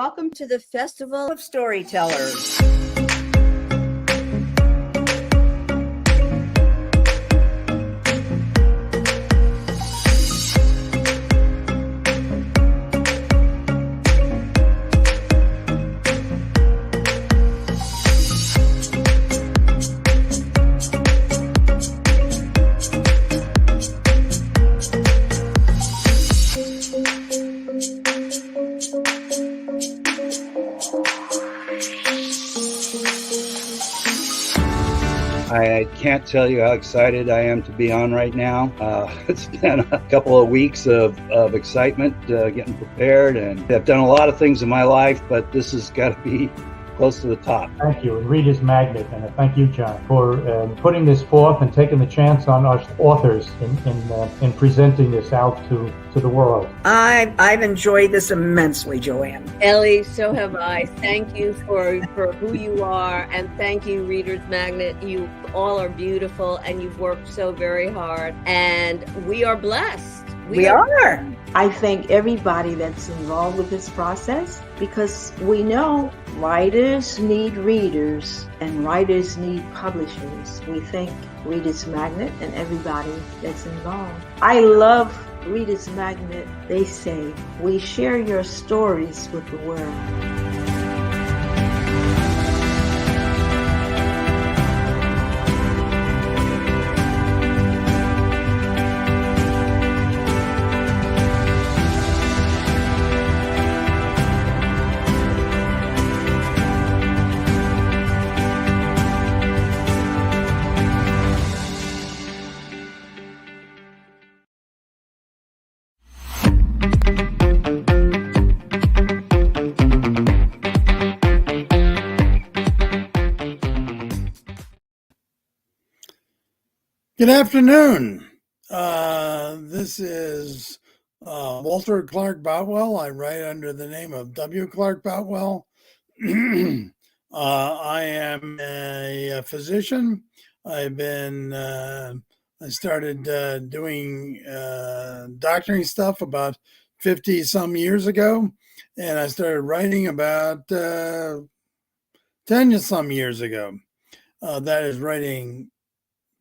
welcome to the Festival of Storytellers. I can't tell you how excited I am to be on right now. It's been a couple of weeks of excitement, getting prepared, and I've done a lot of things in my life, but this has got to be close to the top. Thank you, and Reader's Magnet, and thank you, John, for putting this forth and taking the chance on us authors in presenting this out to the world. I've enjoyed this immensely, Joanne. Ellie, so have I. Thank you for who you are, and thank you, Reader's Magnet. You all are beautiful, and you've worked so very hard, and we are blessed. We are. I thank everybody that's involved with this process, because we know writers need readers and writers need publishers. We thank Reader's Magnet and everybody that's involved. I love Reader's Magnet. They say, we share your stories with the world. Good afternoon. This is Walter Clark Boutwell. I write under the name of W. Clark Boutwell. I am a physician. I started doing doctoring stuff about 50 some years ago, and I started writing about 10 some years ago. That is writing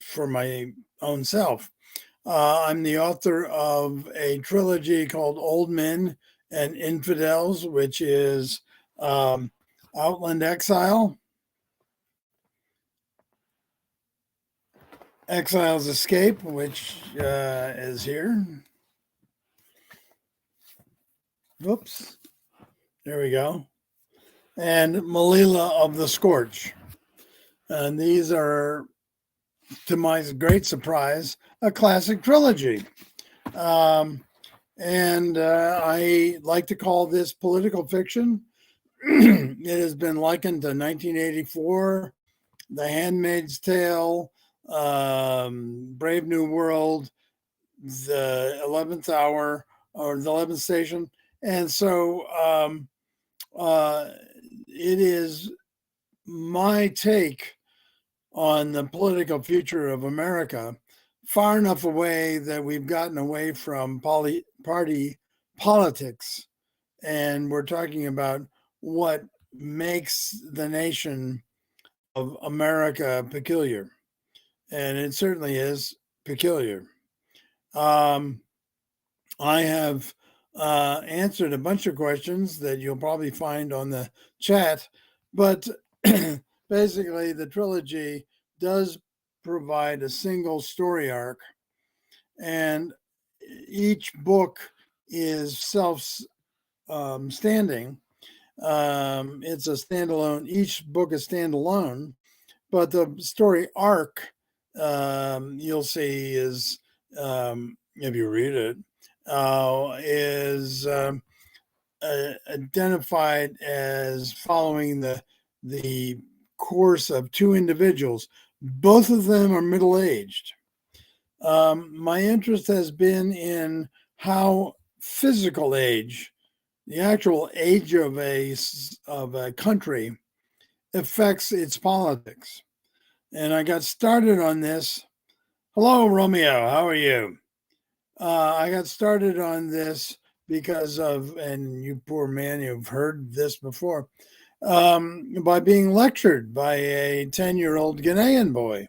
for my own self. I'm the author of a trilogy called Old Men and Infidels, which is Outland Exile, Exile's Escape, which is here. Whoops. There we go. And Melilla of the Scorch. And these are, to my great surprise, a classic trilogy. And I like to call this political fiction. It has been likened to 1984, The Handmaid's Tale, Brave New World, The 11th Hour, or The 11th Station. And so it is my take on the political future of America, far enough away that we've gotten away from party politics, and we're talking about what makes the nation of America peculiar, and it certainly is peculiar. I have answered a bunch of questions that you'll probably find on the chat, but basically, the trilogy does provide a single story arc, and each book is self-standing. It's a standalone. Each book is standalone, but the story arc you'll see is, if you read it, is identified as following the course of two individuals. Both of them are middle-aged. My interest has been in how physical age, the actual age of a country, affects its politics. And I got started on this. Hello, Romeo. How are you? I got started on this because of, and you poor man, you've heard this before, by being lectured by a 10-year-old Ghanaian boy.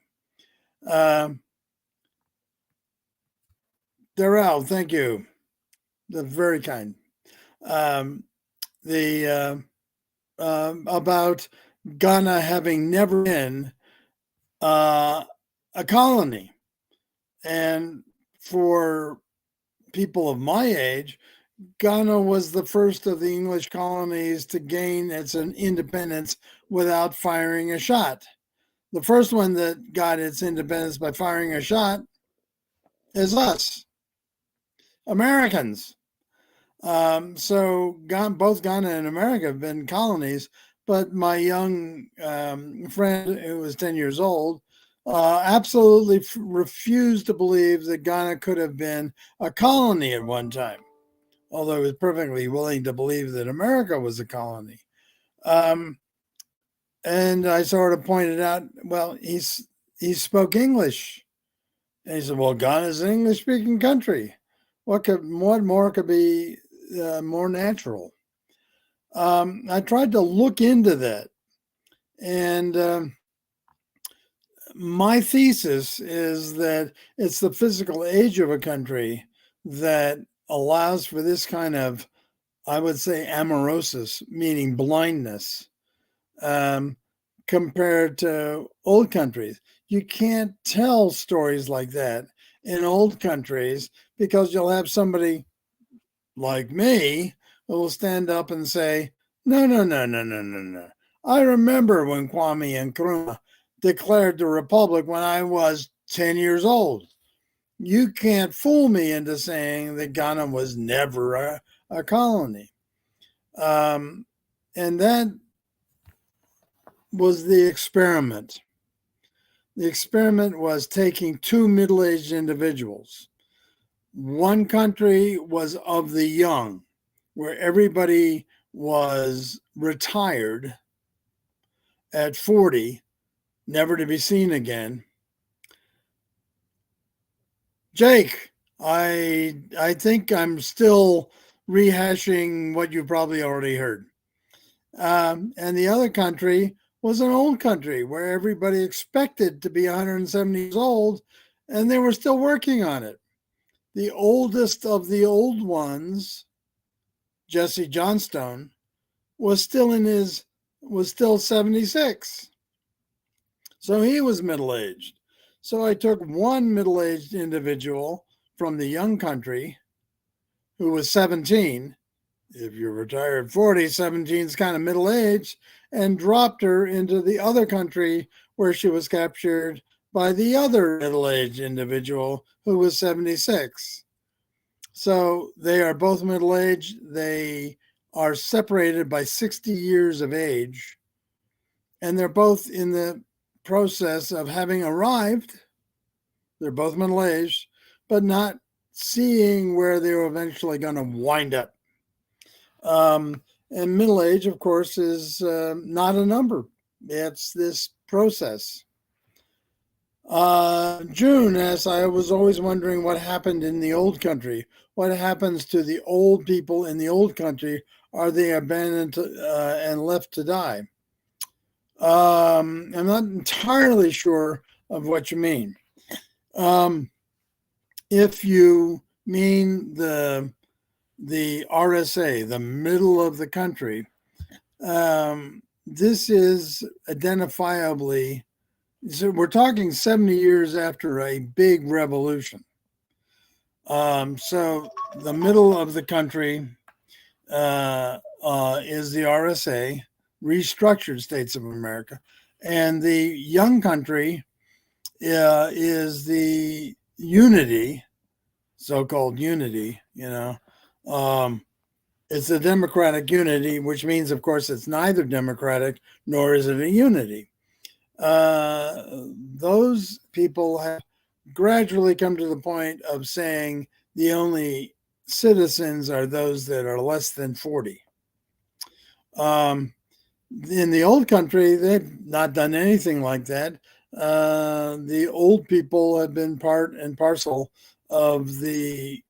Darrell, thank you. That's very kind. About Ghana having never been a colony. And for people of my age, Ghana was the first of the English colonies to gain its independence without firing a shot. The first one that got its independence by firing a shot is us, Americans. So both Ghana and America have been colonies, but my young friend who was 10 years old absolutely refused to believe that Ghana could have been a colony at one time, although he was perfectly willing to believe that America was a colony. And I sort of pointed out, well, he spoke English. And he said, well, Ghana is an English-speaking country. What more could be more natural? I tried to look into that. And my thesis is that it's the physical age of a country that allows for this kind of, I would say, amaurosis, meaning blindness, compared to old countries. You can't tell stories like that in old countries because you'll have somebody like me who will stand up and say, no. I remember when Kwame Nkrumah declared the republic when I was 10 years old. You can't fool me into saying that Ghana was never a colony. And that was the experiment. The experiment was taking two middle-aged individuals. One country was of the young, where everybody was retired at 40, never to be seen again. Jake, I think I'm still rehashing what you probably already heard. And the other country was an old country where everybody expected to be 170 years old, and they were still working on it. The oldest of the old ones, Jesse Johnstone, was still 76. So he was middle-aged. So I took one middle-aged individual from the young country who was 17. If you're retired at 40, 17 is kind of middle-aged, and dropped her into the other country where she was captured by the other middle-aged individual who was 76. So they are both middle-aged. They are separated by 60 years of age, and they're both in the process of having arrived. They're both middle-aged, but not seeing where they're eventually going to wind up. And middle age, of course, is not a number. It's this process. June asks, I was always wondering what happened in the old country. What happens to the old people in the old country? Are they abandoned and left to die? I'm not entirely sure of what you mean. If you mean the RSA, the middle of the country, this is identifiably, so we're talking 70 years after a big revolution. So the middle of the country is the RSA, restructured states of America, and the young country is the unity, so-called unity, it's a democratic unity, which means, of course, it's neither democratic nor is it a unity. Those people have gradually come to the point of saying the only citizens are those that are less than 40. In the old country, they've not done anything like that. The old people have been part and parcel of the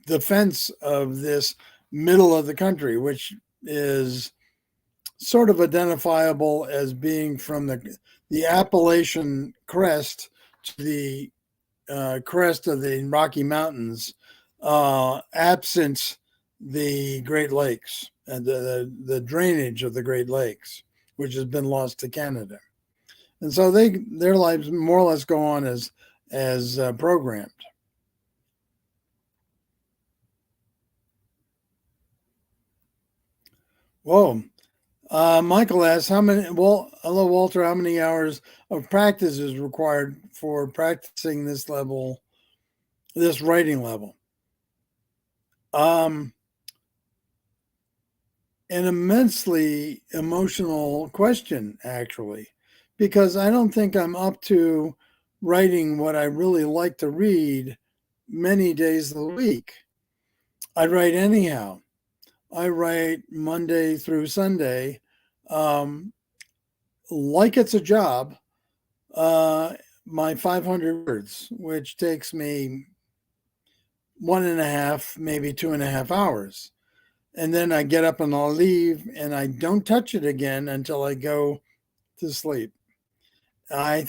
defense of this middle of the country, which is sort of identifiable as being from the Appalachian crest to the crest of the Rocky Mountains, absent the Great Lakes and the drainage of the Great Lakes, which has been lost to Canada. And so their lives more or less go on as programmed. Whoa. Michael asks, hello, Walter, how many hours of practice is required for practicing this writing level? An immensely emotional question, actually, because I don't think I'm up to writing what I really like to read many days of the week. I write anyhow. I write Monday through Sunday, like it's a job, my 500 words, which takes me 1.5, maybe 2.5 hours. And then I get up and I'll leave, and I don't touch it again until I go to sleep. I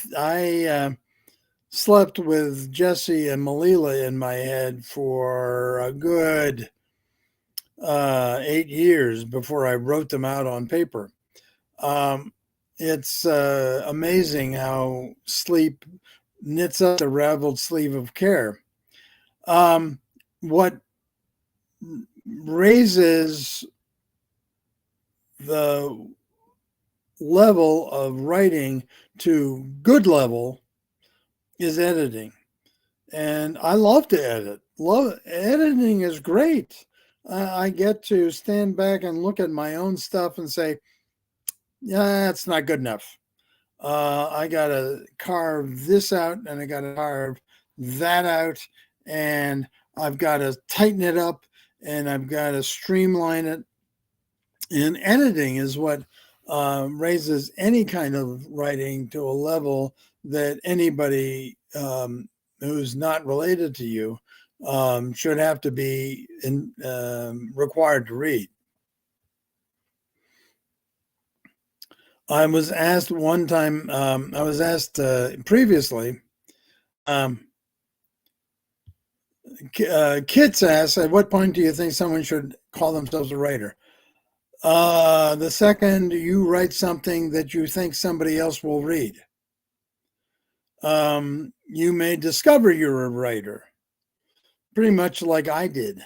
slept with Jesse and Malila in my head for a good 8 years before I wrote them out on paper. It's amazing how sleep knits up the raveled sleeve of care. What raises the level of writing to good level is editing. And I love to edit. Editing is great. I get to stand back and look at my own stuff and say, yeah, it's not good enough. I got to carve this out, and I got to carve that out, and I've got to tighten it up, and I've got to streamline it. And editing is what raises any kind of writing to a level that anybody who's not related to you should have to be required to read. I was asked one time, previously, Kit's asked, at what point do you think someone should call themselves a writer? The second you write something that you think somebody else will read. You may discover you're a writer, pretty much like I did.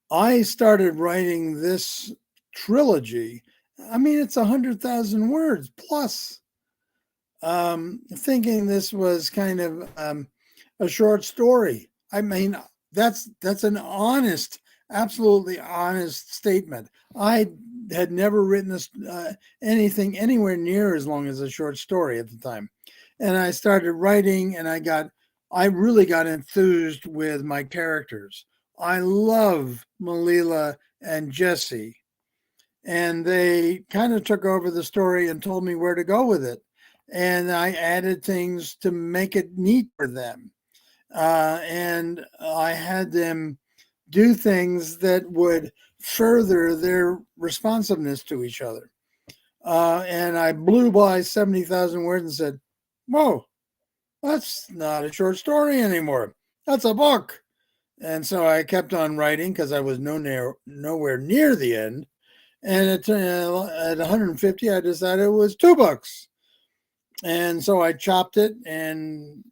I started writing this trilogy. I mean, it's 100,000 words plus, thinking this was kind of a short story. I mean, that's an honest, absolutely honest statement. I had never written anything anywhere near as long as a short story at the time. And I started writing, and I really got enthused with my characters. I love Malila and Jesse. And they kind of took over the story and told me where to go with it. And I added things to make it neat for them. And I had them do things that would further their responsiveness to each other. And I blew by 70,000 words and said, whoa, that's not a short story anymore. That's a book. And so I kept on writing because I was nowhere near the end. And at 150, I decided it was 2 books. And so I chopped it and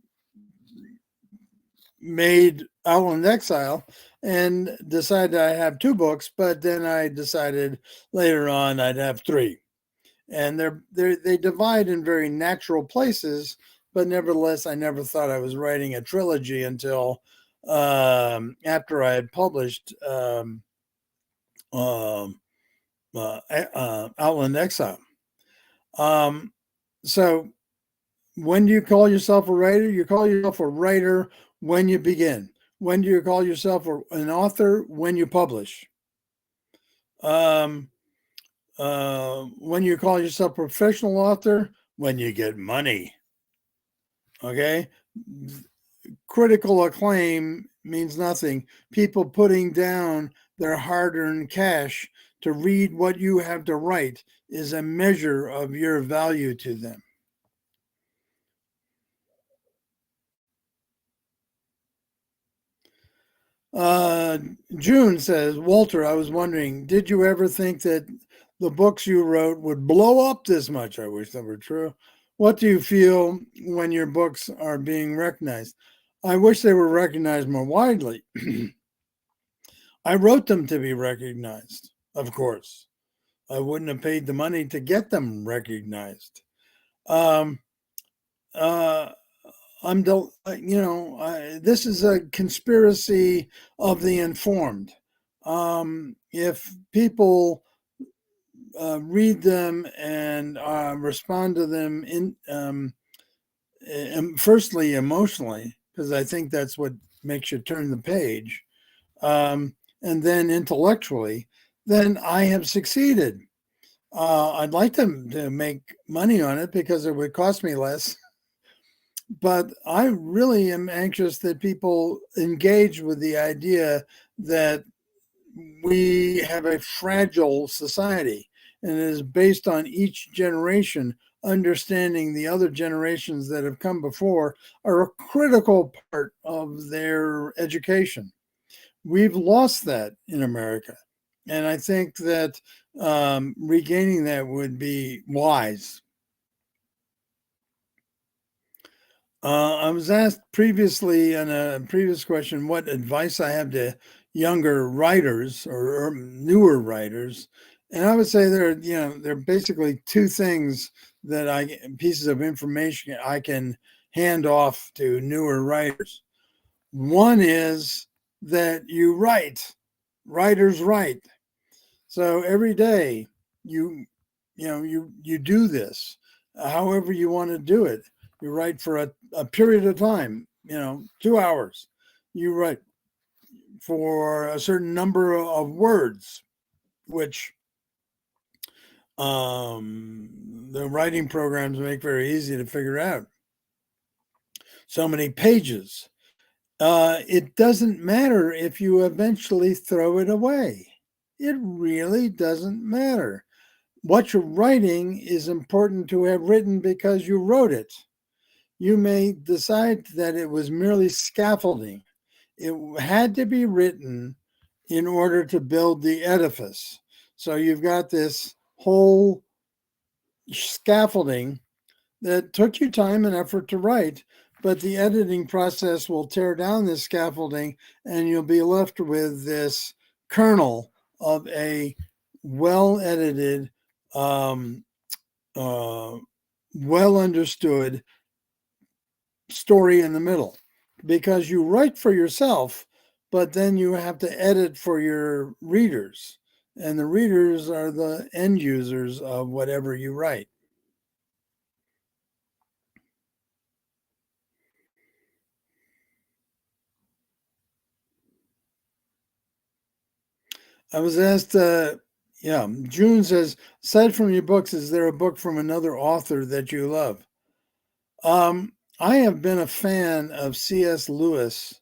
made Outland Exile and decided I'd have 2 books, but then I decided later on I'd have 3. And they divide in very natural places, but nevertheless, I never thought I was writing a trilogy until after I had published Outland Exile. So when do you call yourself a writer? You call yourself a writer when you begin. When do you call yourself an author? When you publish. When you call yourself a professional author? When you get money. Okay? Critical acclaim means nothing. People putting down their hard-earned cash to read what you have to write is a measure of your value to them. June says, Walter, I was wondering, did you ever think that the books you wrote would blow up this much? I wish that were true. What do you feel when your books are being recognized? I wish they were recognized more widely. I wrote them to be recognized, of course. I wouldn't have paid the money to get them recognized. Um, uh, this is a conspiracy of the informed. If people read them and respond to them firstly emotionally, because I think that's what makes you turn the page, and then intellectually, then I have succeeded. I'd like them to make money on it because it would cost me less. But I really am anxious that people engage with the idea that we have a fragile society, and it is based on each generation understanding the other generations that have come before are a critical part of their education. We've lost that in America. And I think that regaining that would be wise. I was asked previously in a previous question what advice I have to younger writers or newer writers, and I would say there are basically two things pieces of information I can hand off to newer writers. One is that you write, writers write. So every day you do this, however you want to do it. You write for a period of time, 2 hours. You write for a certain number of words, which the writing programs make very easy to figure out. So many pages. It doesn't matter if you eventually throw it away. It really doesn't matter. What you're writing is important to have written because you wrote it. You may decide that it was merely scaffolding. It had to be written in order to build the edifice. So you've got this whole scaffolding that took you time and effort to write, but the editing process will tear down this scaffolding and you'll be left with this kernel of a well-edited, well-understood story in the middle, because you write for yourself, but then you have to edit for your readers, and the readers are the end users of whatever you write. I was asked, June says, aside from your books, is there a book from another author that you love? I have been a fan of C.S. Lewis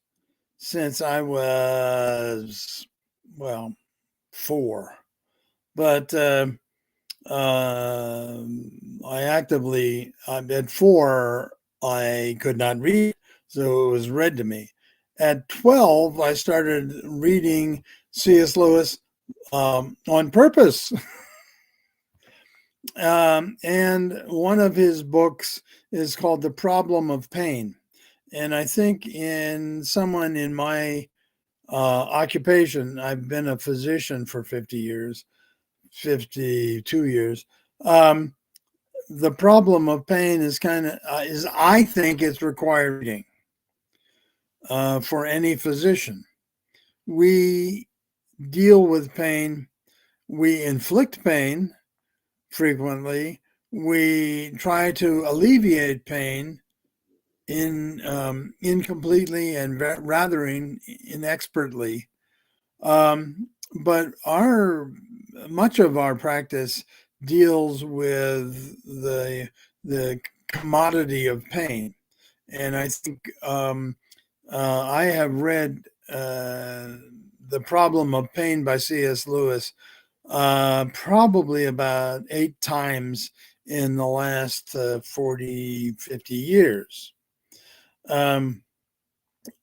since I was, 4. But at 4, I could not read, so it was read to me. At 12, I started reading C.S. Lewis on purpose. And one of his books is called The Problem of Pain. And I think someone in my occupation, I've been a physician for 52 years. The Problem of Pain is I think it's required reading for any physician. We deal with pain. We inflict pain frequently. We try to alleviate pain incompletely and rather inexpertly. But much of our practice deals with the commodity of pain, and I think I have read The Problem of Pain by C.S. Lewis probably about 8 times in the last 40, 50 years. I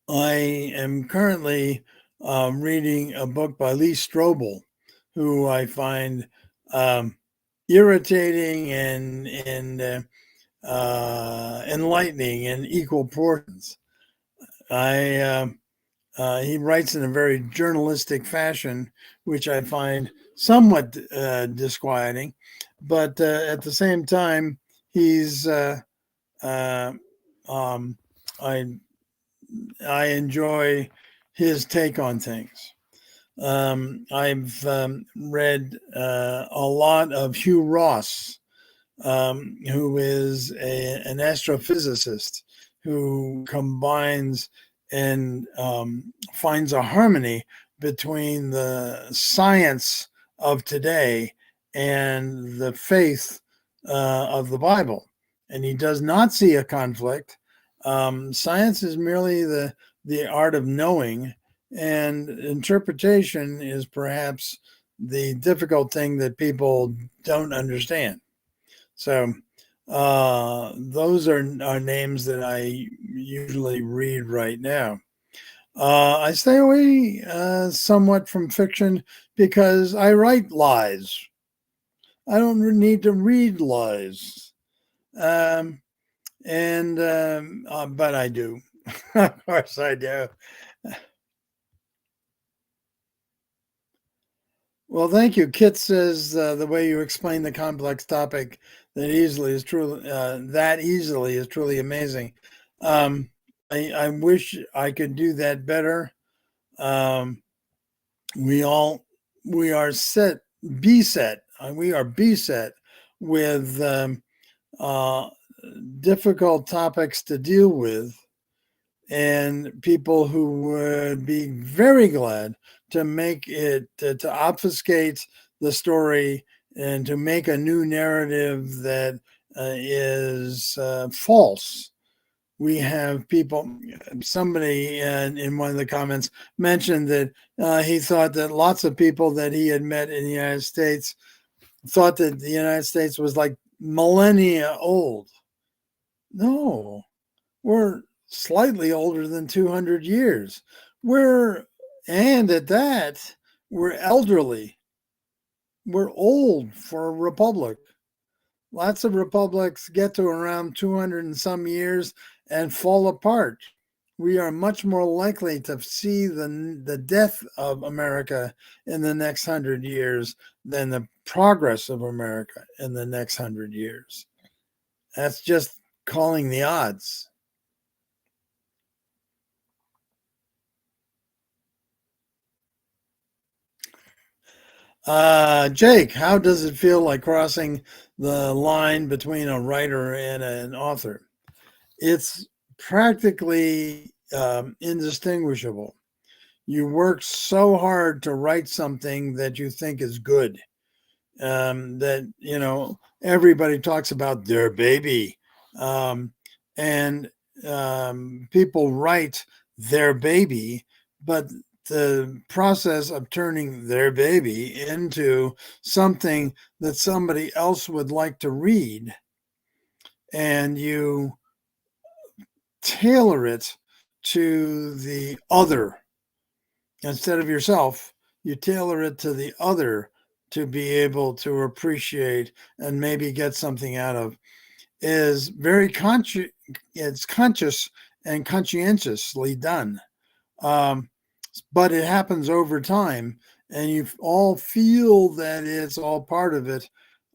am currently reading a book by Lee Strobel, who I find irritating and enlightening in equal portions. He writes in a very journalistic fashion, which I find somewhat disquieting, but at the same time, he's I enjoy his take on things. I've read a lot of Hugh Ross, who is an astrophysicist who combines and finds a harmony between the science of today and the faith of the Bible. And he does not see a conflict. Science is merely the art of knowing, and interpretation is perhaps the difficult thing that people don't understand. So those are names that I usually read right now. I stay away somewhat from fiction because I write lies. I don't need to read lies. But I do. Of course I do. Well, thank you. Kit says the way you explain the complex topic that easily is truly amazing. I wish I could do that better. We are beset with difficult topics to deal with, and people who would be very glad to make it, to obfuscate the story and to make a new narrative that is false. We have people, somebody in one of the comments mentioned that he thought that lots of people that he had met in the United States thought that the United States was like millennia old. No, we're slightly older than 200 years. And at that, we're elderly. We're old for a republic. Lots of republics get to around 200 and some years and fall apart. We are much more likely to see the death of America in the next 100 years than the progress of America in the next 100 years. That's just calling the odds. Jake, how does it feel like crossing the line between a writer and an author? It's practically indistinguishable. You work so hard to write something that you think is good, that, everybody talks about their baby. And people write their baby, but the process of turning their baby into something that somebody else would like to read, and you tailor it to the other instead of yourself, you tailor it to the other to be able to appreciate and maybe get something out of, is very conscious. It's conscious and conscientiously done. But it happens over time, and you all feel that it's all part of it.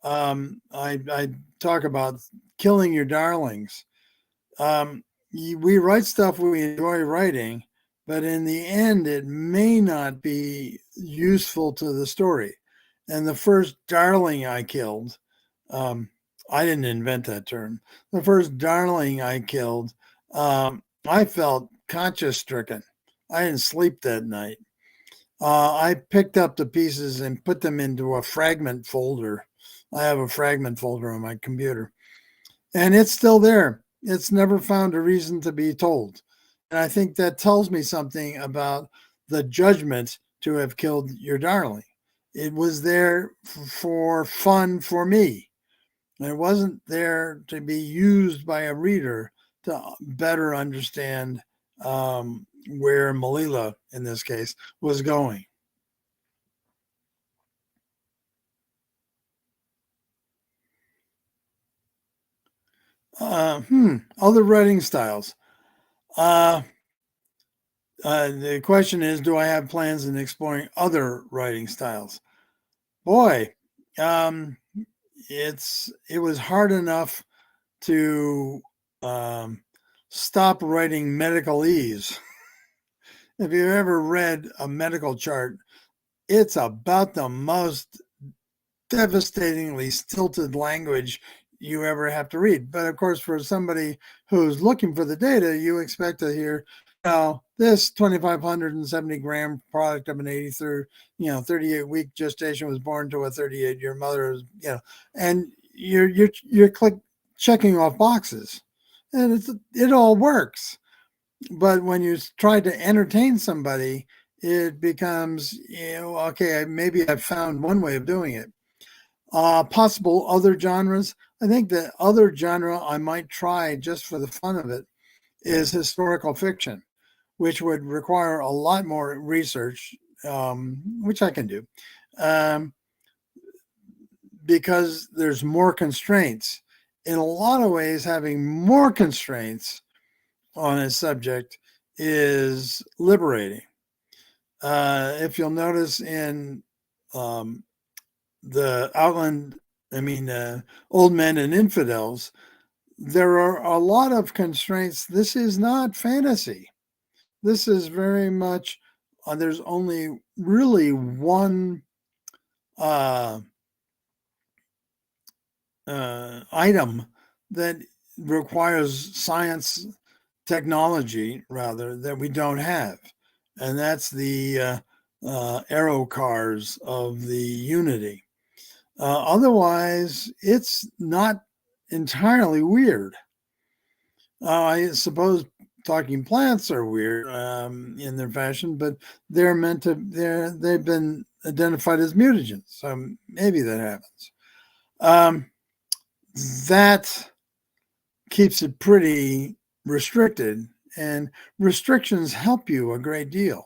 I talk about killing your darlings. We write stuff we enjoy writing, but in the end, it may not be useful to the story. And the first darling I killed, I didn't invent that term. The first darling I killed, I felt conscience stricken. I didn't sleep that night. I picked up the pieces and put them into a fragment folder. I have a fragment folder on my computer, and it's still there. It's never found a reason to be told. And I think that tells me something about the judgment to have killed your darling. It was there for fun for me. And it wasn't there to be used by a reader to better understand where Malila, in this case, was going. Other writing styles. The question is, do I have plans in exploring other writing styles? Boy, it was hard enough to stop writing medicalese. If you've ever read a medical chart, it's about the most devastatingly stilted language you ever have to read. But of course, for somebody who's looking for the data, you expect to hear, this 2,570 gram product of an 38-week gestation was born to a 38-year mother, and you're checking off boxes, and it all works. But when you try to entertain somebody, it becomes, okay, maybe I've found one way of doing it. Possible other genres. I think the other genre I might try just for the fun of it is historical fiction, which would require a lot more research, which I can do, because there's more constraints. In a lot of ways, having more constraints on a subject is liberating. If you'll notice in the Outland, Old Men and Infidels, there are a lot of constraints. This is not fantasy. This is very much, there's only really one item that requires technology rather, that we don't have. And that's the aero cars of the Unity. Otherwise, it's not entirely weird. I suppose talking plants are weird in their fashion, but they've been identified as mutagens, so maybe that happens. That keeps it pretty restricted, and restrictions help you a great deal.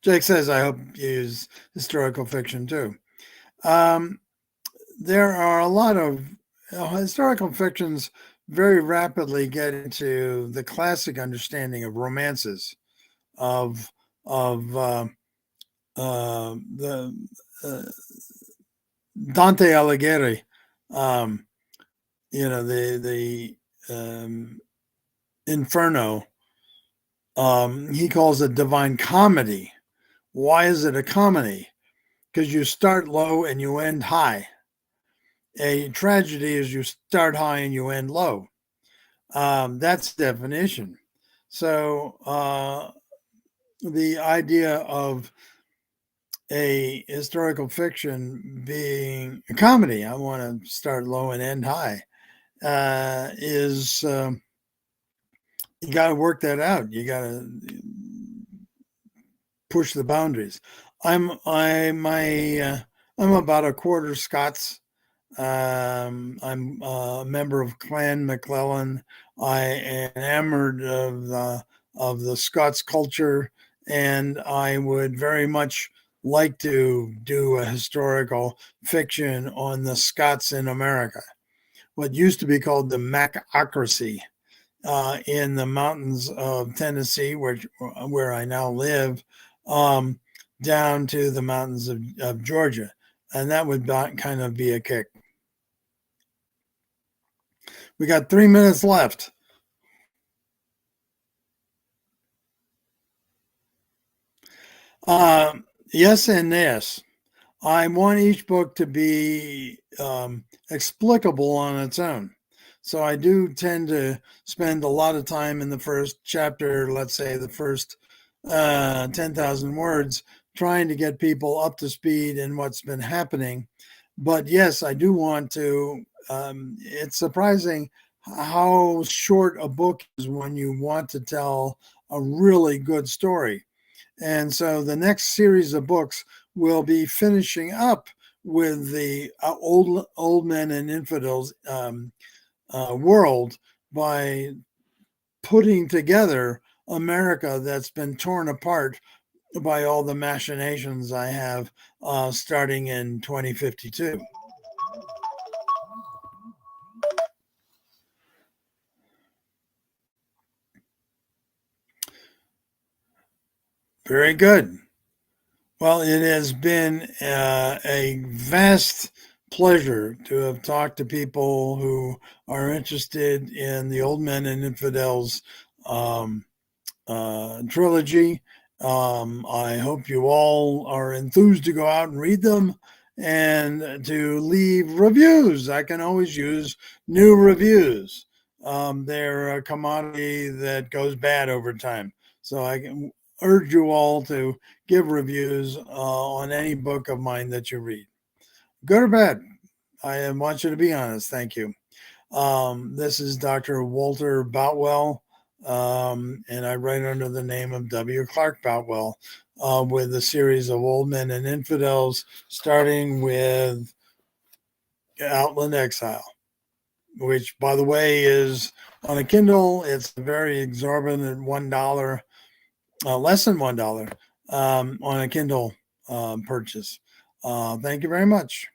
Jake says, I hope you use historical fiction too. There are a lot of historical fictions very rapidly get into the classic understanding of romances, of the Dante Alighieri, the Inferno. He calls it Divine Comedy. Why is it a comedy? Because you start low and you end high. A tragedy is you start high and you end low. That's definition. So the idea of a historical fiction being a comedy, I want to start low and end high, is you got to work that out. You got to push the boundaries. I'm about a quarter Scots. I'm a member of Clan MacLellan. I am enamored of the Scots culture, and I would very much like to do a historical fiction on the Scots in America, what used to be called the Macocracy, in the mountains of Tennessee, where I now live, down to the mountains of Georgia. And that would kind of be a kick. We got 3 minutes left. Yes and yes. I want each book to be explicable on its own. So I do tend to spend a lot of time in the first chapter, let's say the first 10,000 words, trying to get people up to speed in what's been happening. But yes, I do want to. It's surprising how short a book is when you want to tell a really good story. And so the next series of books will be finishing up with the old men and infidels world by putting together America that's been torn apart by all the machinations I have starting in 2052. Very good. Well, it has been a vast pleasure to have talked to people who are interested in the Old Men and Infidels trilogy. I hope you all are enthused to go out and read them and to leave reviews. I can always use new reviews. They're a commodity that goes bad over time. So I can urge you all to give reviews on any book of mine that you read. Good or bad, I want you to be honest. Thank you. This is Dr. Walter Boutwell, and I write under the name of W. Clark Boutwell with a series of Old Men and Infidels, starting with Outland Exile, which, by the way, is on a Kindle. It's a very exorbitant $1, less than $1 on a Kindle purchase. Thank you very much.